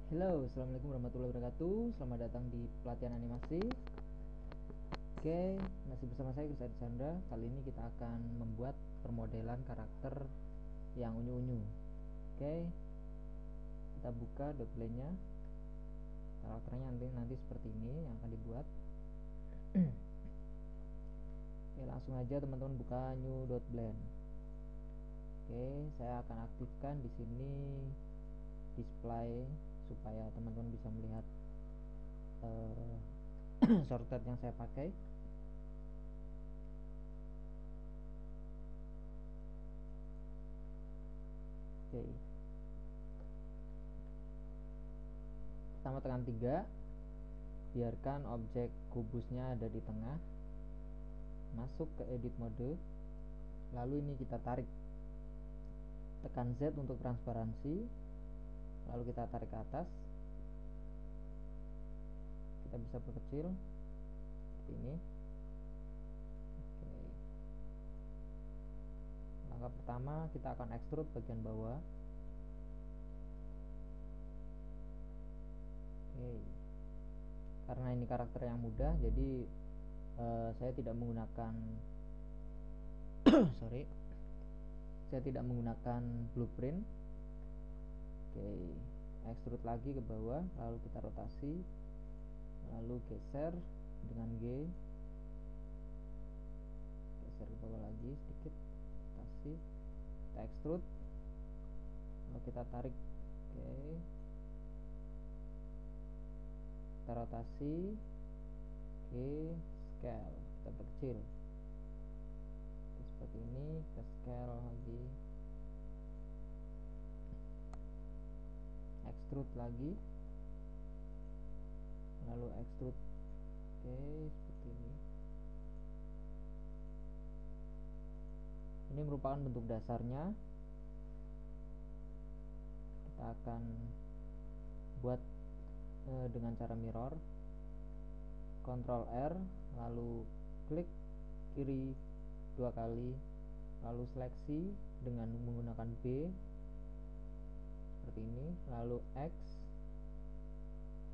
Halo, assalamualaikum warahmatullahi wabarakatuh. Selamat datang di pelatihan animasi. Oke, masih bersama saya Chris Chandra. Kali ini kita akan membuat permodelan karakter yang unyu-unyu. Oke, kita buka dotplay-nya. Karakternya nanti seperti ini yang akan dibuat. Oke, langsung aja teman-teman buka new .blend. Oke, saya akan aktifkan di sini display supaya teman-teman bisa melihat shortcut yang saya pakai. Oke, pertama tekan 3, biarkan objek kubusnya ada di tengah, masuk ke edit mode, lalu ini kita tarik, tekan Z untuk transparansi, lalu kita tarik ke atas, kita bisa perkecil seperti ini. Oke. Langkah pertama kita akan extrude bagian bawah. Oke. Karena ini karakter yang mudah, jadi saya tidak menggunakan saya tidak menggunakan blueprint. Oke, extrude lagi ke bawah, lalu kita rotasi, lalu geser dengan G, geser ke bawah lagi sedikit, rotasi, kita extrude, lalu kita tarik. Oke, kita rotasi, oke, scale, kita perkecil seperti ini, kita scale lagi, extrude lagi, lalu extrude. Oke, seperti ini. Ini merupakan bentuk dasarnya. Kita akan buat dengan cara mirror. Ctrl R, lalu klik kiri 2 kali, lalu seleksi dengan menggunakan B seperti ini, lalu X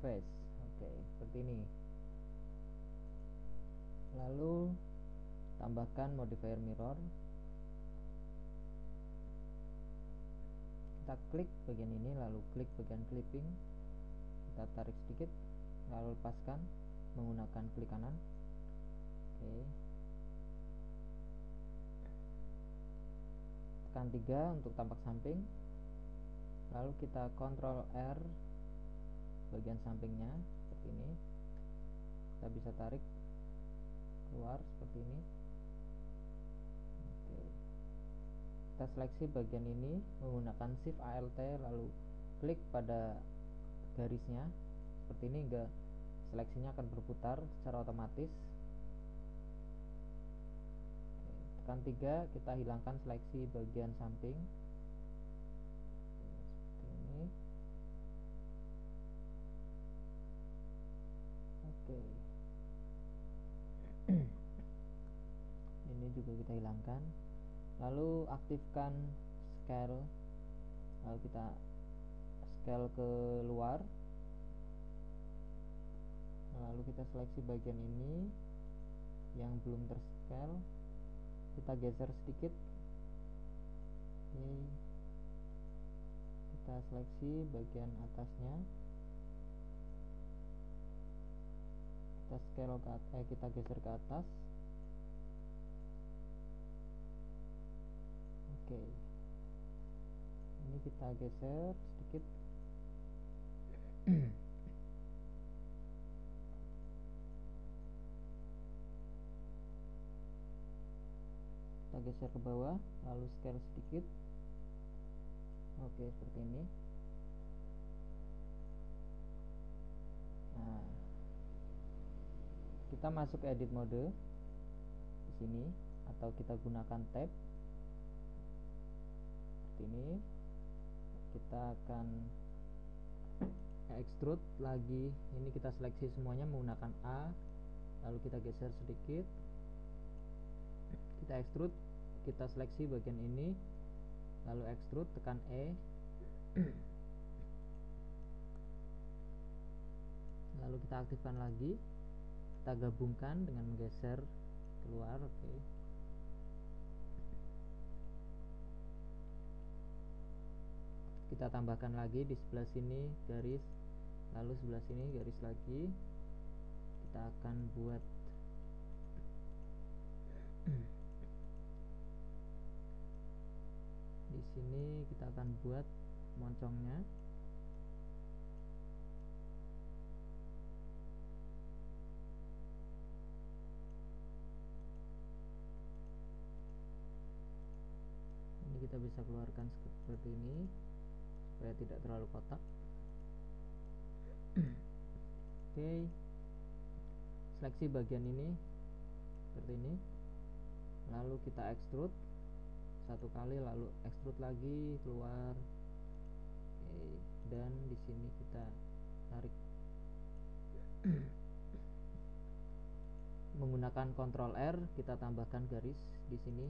face. Oke, seperti ini. Lalu tambahkan modifier mirror, kita klik bagian ini, lalu klik bagian clipping, kita tarik sedikit, lalu lepaskan menggunakan klik kanan. Oke, tekan 3 untuk tampak samping, lalu kita Ctrl R bagian sampingnya seperti ini, kita bisa tarik keluar seperti ini. Oke, kita seleksi bagian ini menggunakan Shift Alt, lalu klik pada garisnya seperti ini, hingga seleksinya akan berputar secara otomatis. Oke, tekan 3, kita hilangkan seleksi bagian samping. Oke, seperti ini. Oke. Ini juga kita hilangkan, lalu aktifkan scale, lalu kita scale ke luar, lalu kita seleksi bagian ini yang belum terscale, kita geser sedikit. Oke, kita seleksi bagian atasnya, kita scale ke atas, kita geser ke atas. Oke, ini kita geser sedikit. Kita geser ke bawah, lalu scale sedikit. Oke, seperti ini. Nah, kita masuk edit mode di sini, atau kita gunakan tab seperti ini. Kita akan extrude lagi, ini kita seleksi semuanya menggunakan A, lalu kita geser sedikit, kita extrude, kita seleksi bagian ini, lalu extrude, tekan E. lalu kita aktifkan lagi, kita gabungkan dengan menggeser keluar. Oke. Kita tambahkan lagi di sebelah sini garis, lalu sebelah sini garis lagi. Kita akan buat di sini kita akan buat moncongnya. Ini kita bisa keluarkan seperti ini supaya tidak terlalu kotak. Oke, seleksi bagian ini seperti ini, lalu kita extrude satu kali, lalu extrude lagi keluar. Oke, dan di sini kita tarik menggunakan Ctrl R, kita tambahkan garis di sini,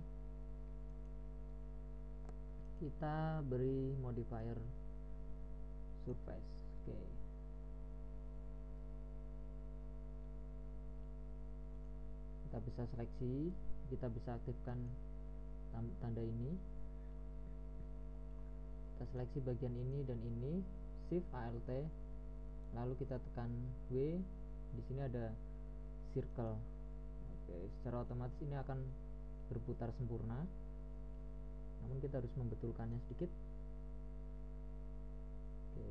kita beri modifier surface. Oke, kita bisa seleksi, kita bisa aktifkan tanda ini, kita seleksi bagian ini dan ini, Shift Alt, lalu kita tekan W. Di sini ada circle. Oke, secara otomatis ini akan berputar sempurna, namun kita harus membetulkannya sedikit. Oke.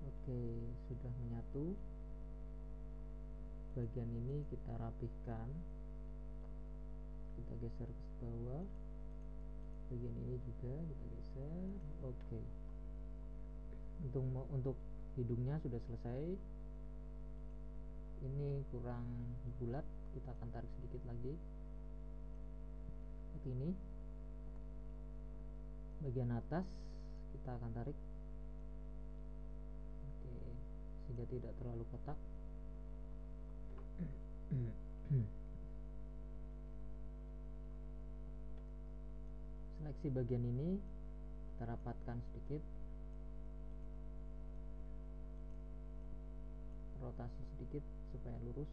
Oke, sudah menyatu. Bagian ini kita rapihkan, kita geser ke bawah. Bagian ini juga kita geser. Oke, untuk hidungnya sudah selesai. Ini kurang bulat, kita akan tarik sedikit lagi seperti ini. Bagian atas kita akan tarik, oke, sehingga tidak terlalu kotak. Seleksi bagian ini kita rapatkan sedikit, rotasi sedikit supaya lurus.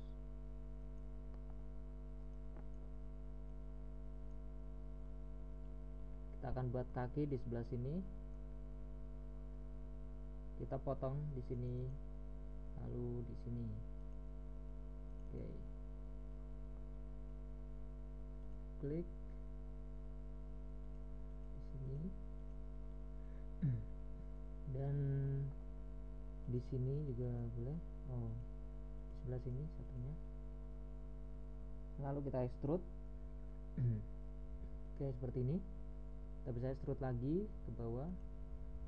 Kita akan buat kaki di sebelah sini, kita potong di sini, lalu di sini. Oke, klik di sini dan di sini juga boleh. Oh, di sebelah sini satunya, lalu kita extrude. Oke, seperti ini. Kita bisa extrude lagi ke bawah,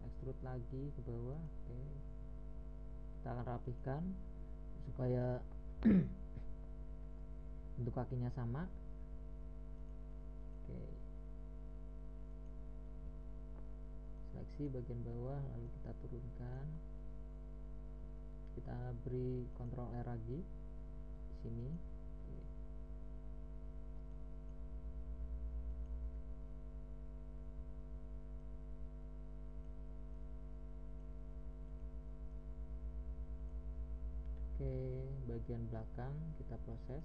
extrude lagi ke bawah. Oke, kita akan rapihkan supaya bentuk kakinya sama. Oke, seleksi bagian bawah, lalu kita turunkan, kita beri Ctrl R lagi di sini. Oke. Oke, bagian belakang kita proses,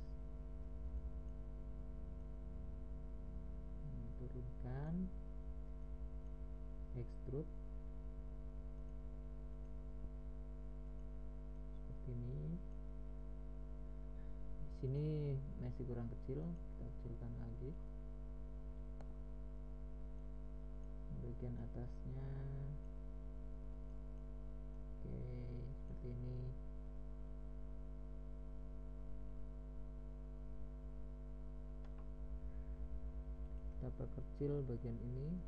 turunkan, extrude seperti ini. Di sini masih kurang kecil, kita kecilkan lagi. Bagian atasnya, oke, seperti ini. Kita perkecil bagian ini.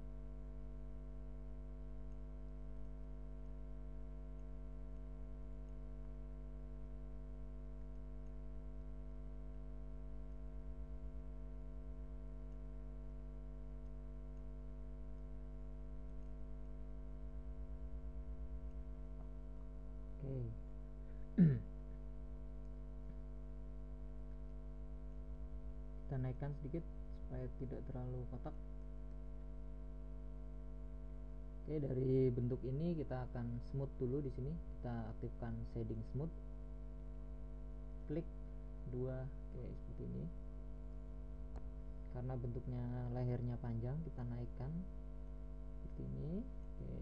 Oke. Kita naikkan sedikit supaya tidak terlalu kotak. Oke, dari bentuk ini kita akan smooth dulu. Di sini kita aktifkan shading smooth, klik 2. Oke, seperti ini. Karena bentuknya lehernya panjang, kita naikkan seperti ini. Oke,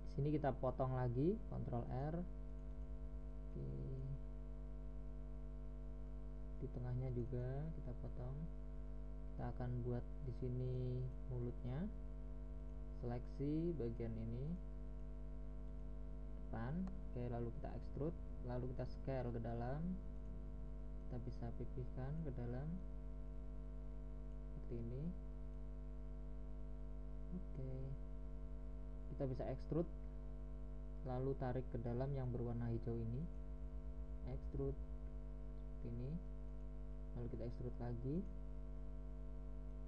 di sini kita potong lagi, Ctrl R. Oke, di tengahnya juga kita potong. Kita akan buat di sini mulutnya, seleksi bagian ini depan. Oke, lalu kita extrude, lalu kita scale ke dalam. Kita bisa pipihkan ke dalam seperti ini. Oke, kita bisa extrude, lalu tarik ke dalam yang berwarna hijau ini, extrude seperti ini. Lalu kita extrude lagi,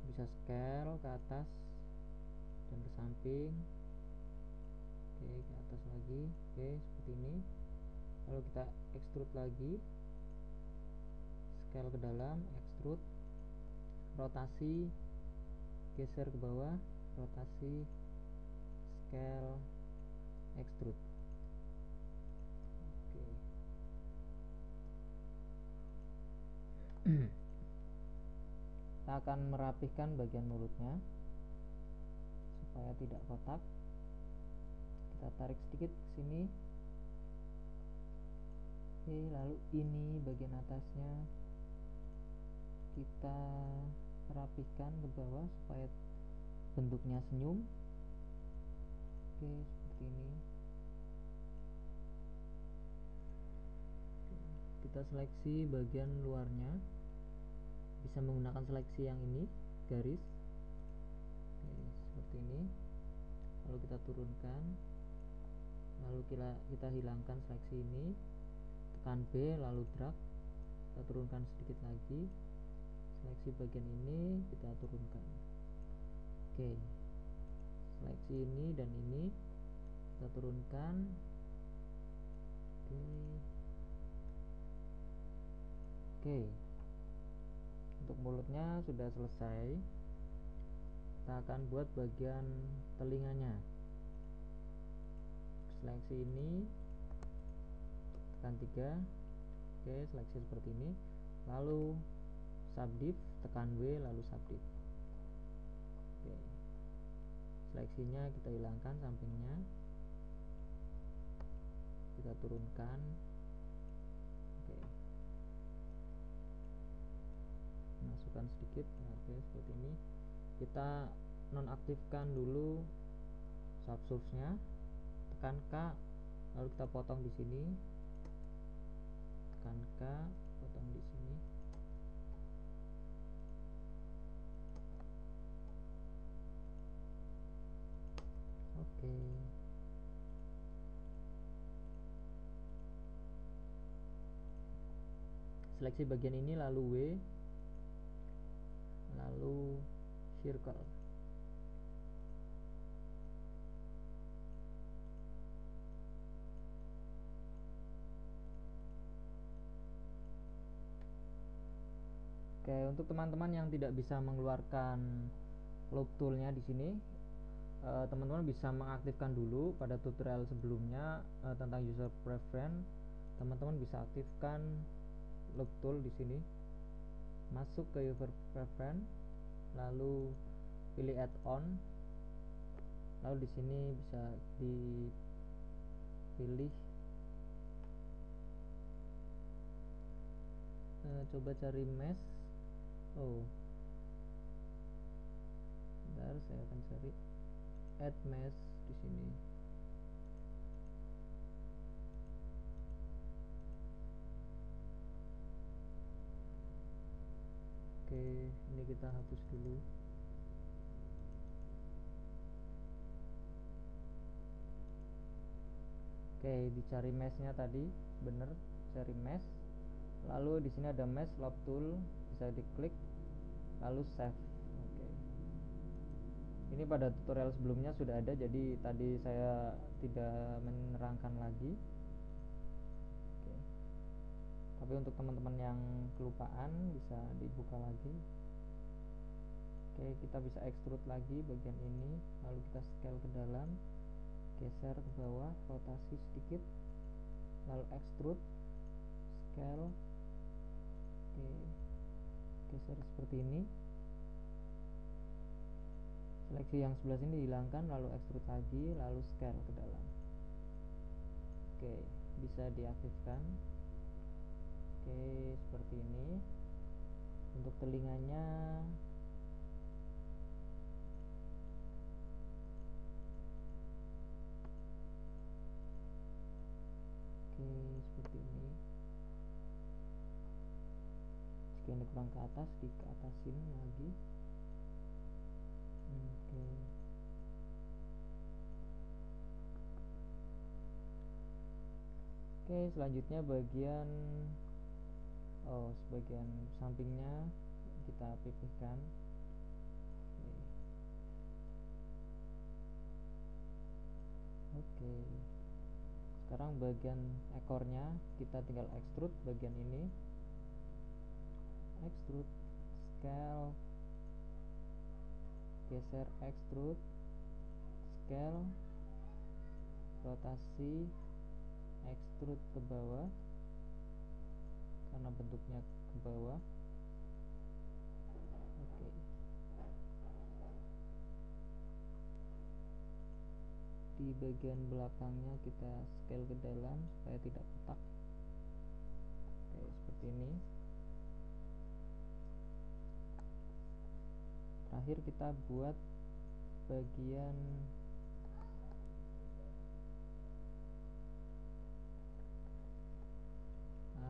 bisa scale ke atas dan ke samping. Oke, ke atas lagi. Oke, seperti ini. Lalu kita extrude lagi, scale ke dalam, extrude, rotasi, geser ke bawah, rotasi, scale, extrude. Oke. Kita akan merapihkan bagian mulutnya supaya tidak kotak. Kita tarik sedikit ke sini. Oke, lalu ini bagian atasnya kita rapihkan ke bawah supaya bentuknya senyum. Oke, seperti ini. Kita seleksi bagian luarnya, bisa menggunakan seleksi yang ini, garis. Oke, seperti ini. Lalu kita turunkan, lalu kita hilangkan seleksi ini, tekan B lalu drag, kita turunkan sedikit lagi, seleksi bagian ini kita turunkan. Oke, seleksi ini dan ini kita turunkan. Oke, untuk mulutnya sudah selesai. Kita akan buat bagian telinganya. Seleksi ini, tekan 3. Oke, seleksi seperti ini. Lalu subdiv, tekan W lalu subdiv. Oke, seleksinya kita hilangkan sampingnya, kita turunkan. Oke, masukkan sedikit. Oke, seperti ini. Kita nonaktifkan dulu subsource-nya, tekan K, lalu kita potong di sini, tekan K, potong di sini. Oke, seleksi bagian ini lalu W, lalu circle. Oke, untuk teman-teman yang tidak bisa mengeluarkan loop toolnya di sini, teman-teman bisa mengaktifkan dulu pada tutorial sebelumnya tentang user preference. Teman-teman bisa aktifkan loop tool di sini, masuk ke user preference, lalu pilih add-on, lalu di sini bisa dipilih, coba cari mesh. Oh, bentar, saya akan cari add mesh di sini. Oke, ini kita hapus dulu. Oke, dicari meshnya tadi, bener, cari mesh. Lalu di sini ada mesh loop tool, bisa diklik, lalu save. Oke, ini pada tutorial sebelumnya sudah ada, jadi tadi saya tidak menerangkan lagi. Oke, tapi untuk teman-teman yang kelupaan bisa dibuka lagi. Oke, kita bisa extrude lagi bagian ini, lalu kita scale ke dalam, geser ke bawah, rotasi sedikit, lalu extrude, scale. Oke, geser seperti ini. Seleksi yang sebelah sini dihilangkan, lalu extrude lagi, lalu scale ke dalam. Oke, bisa diaktifkan. Oke, seperti ini. Untuk telinganya oke, seperti ini. Jika ini kurang ke atas, diatasin lagi. Oke. Oke, selanjutnya bagian sebagian sampingnya kita pipihkan. Oke. Sekarang bagian ekornya kita tinggal extrude bagian ini. Extrude, scale, geser, extrude, scale, rotasi, extrude ke bawah karena bentuknya ke bawah. Oke. Di bagian belakangnya kita scale ke dalam supaya tidak kotak. Oke, seperti ini. Terakhir kita buat bagian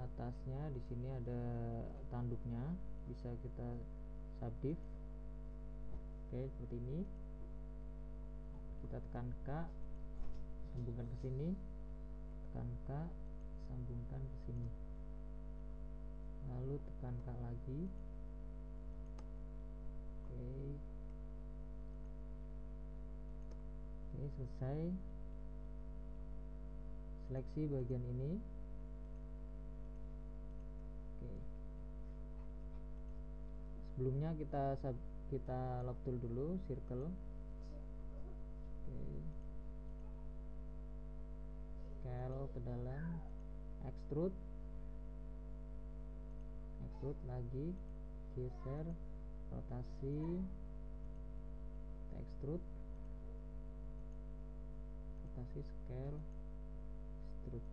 atasnya. Di sini ada tanduknya, bisa kita subdiv. Oke, seperti ini. Kita tekan K, sambungkan ke sini, tekan K, sambungkan ke sini, lalu tekan K lagi. Oke, selesai. Seleksi bagian ini. Oke. Sebelumnya kita lock tool dulu, circle. Oke. Scale ke dalam, extrude lagi, geser, rotasi, extrude, rotasi, scale, extrude.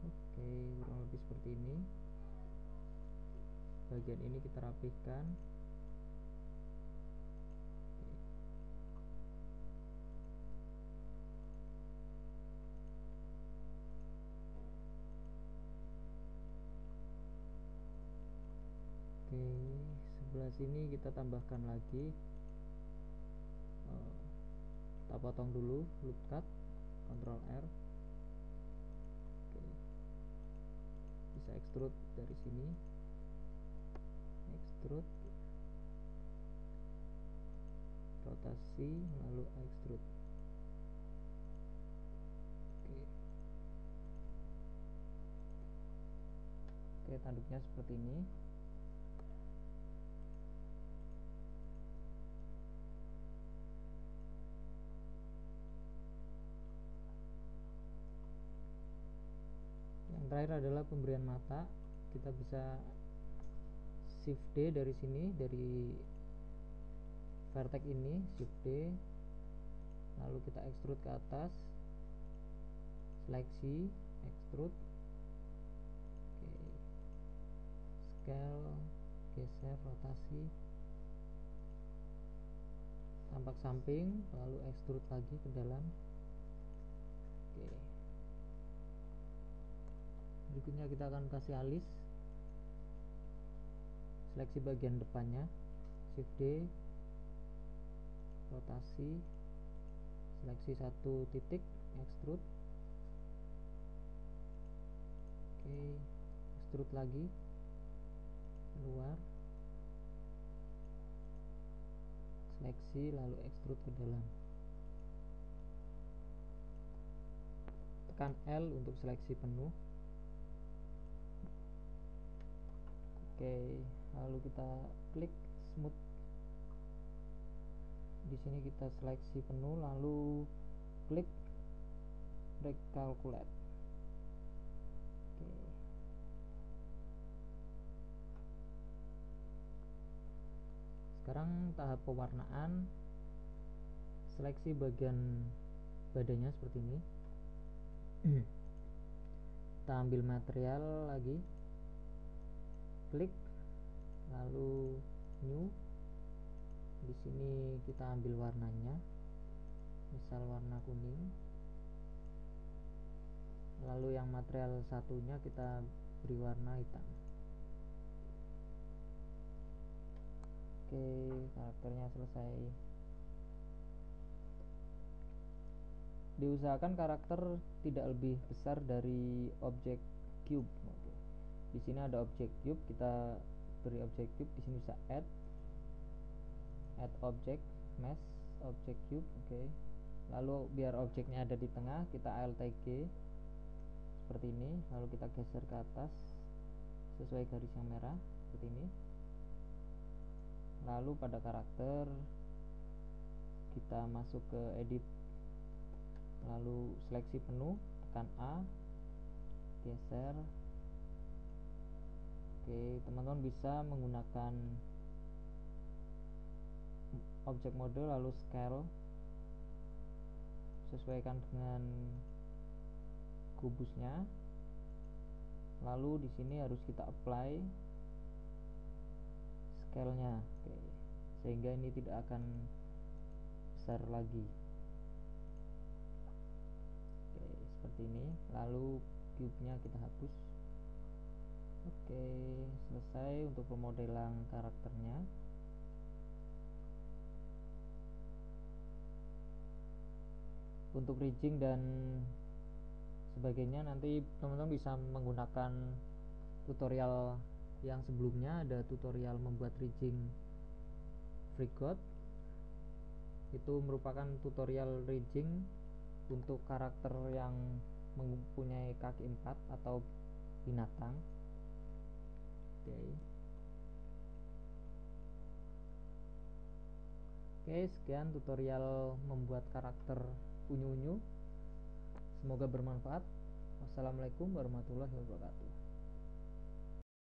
Oke, kurang lebih seperti ini. Bagian ini kita rapihkan. Oke, sebelah sini kita tambahkan lagi. Kita potong dulu, loop cut, Ctrl R. Oke. Bisa extrude dari sini, extrude, rotasi, lalu extrude. Oke, tanduknya seperti ini. Yang terakhir adalah pemberian mata. Kita bisa shift D dari sini, dari vertex ini, shift D, lalu kita extrude ke atas, seleksi, extrude. Oke. Scale, geser, rotasi, tampak samping, lalu extrude lagi ke dalam. Oke. Berikutnya kita akan kasih alis. Seleksi bagian depannya, shift D, rotasi, seleksi satu titik, extrude. Oke, extrude lagi keluar, seleksi, lalu extrude ke dalam. Tekan L untuk seleksi penuh. Oke, lalu kita klik smooth. Di sini kita seleksi penuh, lalu klik recalculate. Oke. Sekarang tahap pewarnaan. Seleksi bagian badannya seperti ini. Kita ambil material lagi, klik, lalu new. Di sini kita ambil warnanya, misal warna kuning. Lalu yang material satunya kita beri warna hitam. Oke, karakternya selesai. Diusahakan karakter tidak lebih besar dari objek cube. Oke. Di sini ada objek cube, kita beri objek cube. Di sini bisa add object, mesh object cube. Oke. Lalu biar objeknya ada di tengah, kita Alt G seperti ini. Lalu kita geser ke atas sesuai garis yang merah seperti ini. Lalu pada karakter kita masuk ke edit, lalu seleksi penuh, tekan A, geser. Oke, teman-teman bisa menggunakan objek mode lalu scale, sesuaikan dengan kubusnya. Lalu di sini harus kita apply scale-nya. Oke, sehingga ini tidak akan besar lagi. Oke, seperti ini. Lalu cube-nya kita hapus. Oke, selesai untuk pemodelan karakternya. Untuk rigging dan sebagainya nanti teman-teman bisa menggunakan tutorial yang sebelumnya. Ada tutorial membuat rigging Freegot, itu merupakan tutorial rigging untuk karakter yang mempunyai kaki 4 atau binatang. Oke, sekian tutorial membuat karakter unyu-unyu. Semoga bermanfaat. Wassalamualaikum warahmatullahi wabarakatuh.